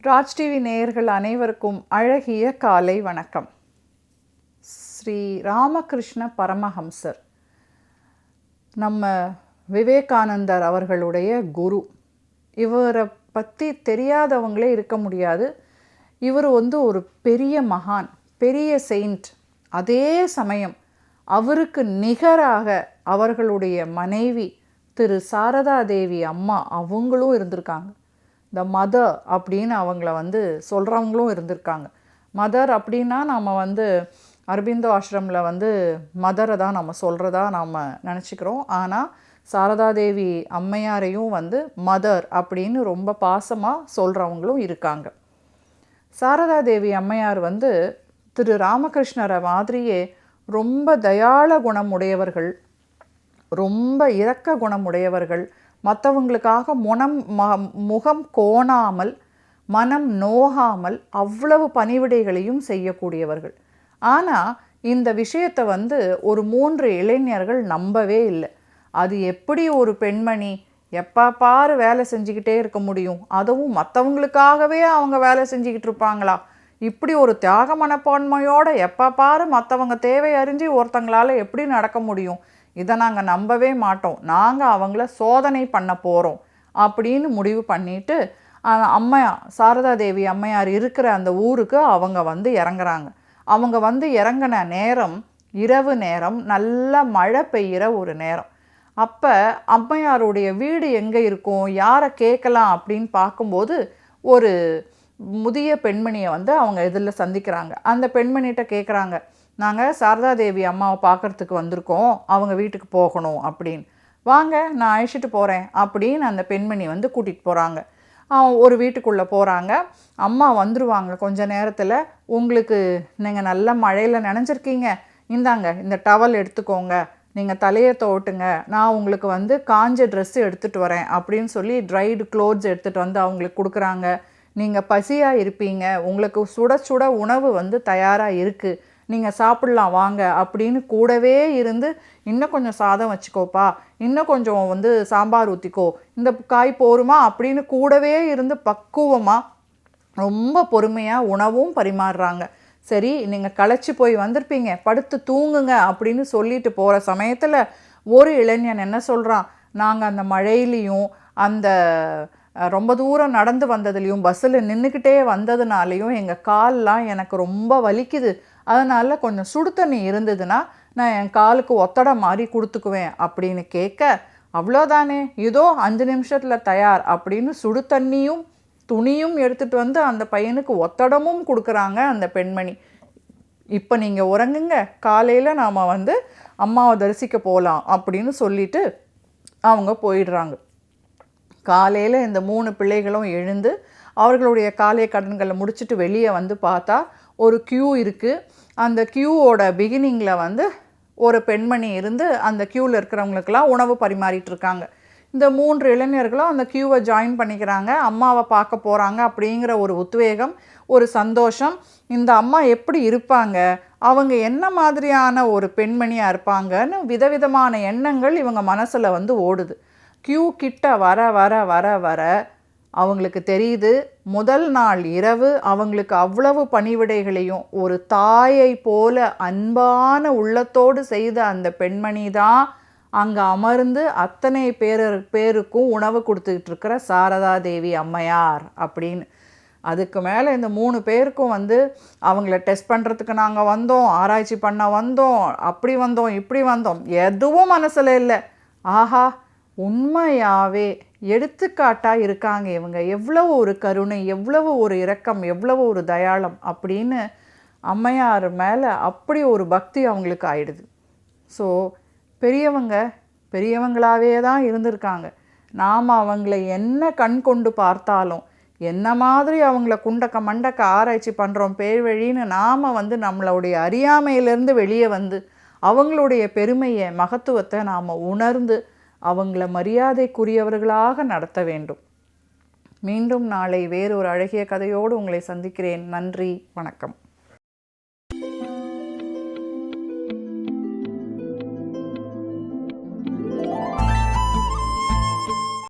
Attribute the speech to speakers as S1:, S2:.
S1: Raj TV நேயர்கள் அனைவருக்கும் அழகிய காலை வணக்கம். ஸ்ரீ ராமகிருஷ்ண பரமஹம்சர் நம்ம விவேகானந்தர் அவர்களுடைய குரு. இவரை பற்றி தெரியாதவங்களே இருக்க முடியாது. இவர் ஒரு பெரிய மகான், பெரிய செயின்ட். அதே சமயம் அவருக்கு நிகராக அவர்களுடைய மனைவி திரு சாரதா தேவி அம்மா அவங்களும் இருந்திருக்காங்க. த மதர் அப்படின்னு அவங்கள சொல்கிறவங்களும் இருந்திருக்காங்க. மதர் அப்படின்னா நம்ம அரபிந்தோ ஆசிரமில் மதரை தான் நம்ம சொல்கிறதா நாம் நினச்சிக்கிறோம். ஆனால் சாரதா தேவி அம்மையாரையும் மதர் அப்படின்னு ரொம்ப பாசமாக சொல்கிறவங்களும் இருக்காங்க. சாரதா தேவி அம்மையார் திரு ராமகிருஷ்ணரை மாதிரியே ரொம்ப தயாள குணமுடையவர்கள், ரொம்ப இரக்க குணமுடையவர்கள், மற்றவங்களுக்காக முகம் கோணாமல் மனம் நோகாமல் அவ்வளவு பணிவிடைகளையும் செய்யக்கூடியவர்கள். ஆனால் இந்த விஷயத்தை ஒரு 3 இளைஞர்கள் நம்பவே இல்லை. அது எப்படி ஒரு பெண்மணி எப்போ பாரு வேலை செஞ்சுக்கிட்டே இருக்க முடியும், அதுவும் மற்றவங்களுக்காகவே அவங்க வேலை செஞ்சுக்கிட்டு இருப்பாங்களா, இப்படி ஒரு தியாக மனப்பான்மையோடு எப்போ பாரு மற்றவங்க தேவை அறிஞ்சு ஒருத்தங்களால் எப்படி நடக்க முடியும், இதை நாங்கள் நம்பவே மாட்டோம், நாங்கள் அவங்கள சோதனை பண்ண போகிறோம் அப்படின்னு முடிவு பண்ணிட்டு அம்மா சாரதா தேவி அம்மையார் இருக்கிற அந்த ஊருக்கு அவங்க இறங்குறாங்க. அவங்க இறங்கின நேரம் இரவு நேரம், நல்ல மழை பெய்கிற ஒரு நேரம். அப்போ அம்மையாருடைய வீடு எங்கே இருக்கும், யாரை கேட்கலாம் அப்படின்னு பார்க்கும்போது ஒரு முதிய பெண்மணியை அவங்க இதில் சந்திக்கிறாங்க. அந்த பெண்மணிகிட்ட கேட்குறாங்க, நாங்கள் சாரதா தேவி அம்மாவை பார்க்குறதுக்கு வந்திருக்கோம், அவங்க வீட்டுக்கு போகணும் அப்படின்னு. வாங்க நான் அழைச்சிட்டு போகிறேன் அப்படின்னு அந்த பெண்மணி கூட்டிகிட்டு போகிறாங்க. ஒரு வீட்டுக்குள்ளே போகிறாங்க. அம்மா வந்துடுவாங்க கொஞ்ச நேரத்தில். உங்களுக்கு நீங்கள் நல்ல மழையில் நனைஞ்சிருக்கீங்க, இந்தாங்க இந்த டவல் எடுத்துக்கோங்க, நீங்கள் தலையை துவட்டுங்க, நான் உங்களுக்கு காஞ்ச ட்ரெஸ்ஸு எடுத்துகிட்டு வரேன் அப்படின்னு சொல்லி ட்ரைடு க்ளோத்ஸ் எடுத்துகிட்டு அவங்களுக்கு கொடுக்குறாங்க. நீங்கள் பசியாக இருப்பீங்க, உங்களுக்கு சுட சுட உணவு தயாராக இருக்குது, நீங்கள் சாப்பிட்லாம் வாங்க அப்படின்னு கூடவே இருந்து, இன்னும் கொஞ்சம் சாதம் வச்சுக்கோப்பா, இன்னும் கொஞ்சம் சாம்பார் ஊற்றிக்கோ, இந்த காய் போருமா அப்படின்னு கூடவே இருந்து பக்குவமாக ரொம்ப பொறுமையாக உணவும் பரிமாறுறாங்க. சரி நீங்கள் களைச்சி போய் வந்திருப்பீங்க, படுத்து தூங்குங்க அப்படின்னு சொல்லிட்டு போகிற சமயத்தில் ஒரு இளைஞன் என்ன சொல்கிறான், நாங்கள் அந்த மழையிலையும் அந்த ரொம்ப தூரம் நடந்து வந்ததுலேயும் பஸ்ஸில் நின்றுக்கிட்டே வந்ததுனாலையும் எங்கள் கால்லாம் எனக்கு ரொம்ப வலிக்குது, அதனால் கொஞ்சம் சுடு தண்ணி இருந்ததுன்னா நான் என் காலுக்கு ஒத்தடை மாதிரி கொடுத்துக்குவேன் அப்படின்னு கேட்க, அவ்வளோதானே இதோ 5 நிமிஷத்தில் தயார் அப்படின்னு சுடு தண்ணியும் துணியும் எடுத்துகிட்டு அந்த பையனுக்கு ஒத்தடமும் கொடுக்குறாங்க அந்த பெண்மணி. இப்போ நீங்கள் உறங்குங்க, காலையில் நாம் அம்மாவை தரிசிக்க போகலாம் அப்படின்னு சொல்லிட்டு அவங்க போயிடுறாங்க. காலையில் இந்த 3 பிள்ளைகளும் எழுந்து அவர்களுடைய காலை கடன்களை முடிச்சுட்டு வெளியே பார்த்தா ஒரு க்யூ இருக்குது. அந்த க்யூவோட பிகினிங்கில் ஒரு பெண்மணி இருந்து அந்த க்யூவில் இருக்கிறவங்களுக்கெல்லாம் உணவு பரிமாறிட்டு இருக்காங்க. இந்த 3 இளைஞர்களும் அந்த க்யூவை ஜாயின் பண்ணிக்கிறாங்க. அம்மாவை பார்க்க போகிறாங்க அப்படிங்கிற ஒரு உத்வேகம், ஒரு சந்தோஷம். இந்த அம்மா எப்படி இருப்பாங்க, அவங்க என்ன மாதிரியான ஒரு பெண்மணியாக இருப்பாங்கன்னு விதவிதமான எண்ணங்கள் இவங்க மனசில் ஓடுது. க்யூ கிட்ட வர வர வர வர அவங்களுக்கு தெரியுது, முதல் நாள் இரவு அவங்களுக்கு அவ்வளவு பணிவிடைகளையும் ஒரு தாயை போல அன்பான உள்ளத்தோடு செய்த அந்த பெண்மணி தான் அங்கே அமர்ந்து அத்தனை பேருக்கும் உணவு கொடுத்துக்கிட்டு இருக்கிற சாரதா தேவி அம்மையார் அப்படின்னு. அதுக்கு மேலே இந்த 3 பேருக்கும் அவங்கள டெஸ்ட் பண்ணுறதுக்கு நாங்கள் வந்தோம், ஆராய்ச்சி பண்ண வந்தோம், அப்படி வந்தோம் இப்படி வந்தோம், எதுவும் மனசில் இல்லை. ஆஹா, உண்மையாகவே எடுத்துக்காட்டாக இருக்காங்க இவங்க, எவ்வளவு ஒரு கருணை, எவ்வளவு ஒரு இரக்கம், எவ்வளவு ஒரு தயாளம் அப்படின்னு அம்மையார் மேலே அப்படி ஒரு பக்தி அவங்களுக்கு ஆயிடுது. ஸோ பெரியவங்களாகவே தான் இருந்திருக்காங்க. நாம் அவங்கள என்ன கண் கொண்டு பார்த்தாலும், என்ன மாதிரி அவங்கள குண்டக்க மண்டக்க ஆராய்ச்சி பண்ணுறோம் பேர்வழின்னு நாம் நம்மளுடைய அறியாமையிலேருந்து வெளியே அவங்களுடைய பெருமையை மகத்துவத்தை நாம் உணர்ந்து அவங்கள மரியாதைக்குரியவர்களாக நடத்த வேண்டும். மீண்டும் நாளை வேறொரு அழகிய கதையோடு உங்களை சந்திக்கிறேன். நன்றி, வணக்கம்.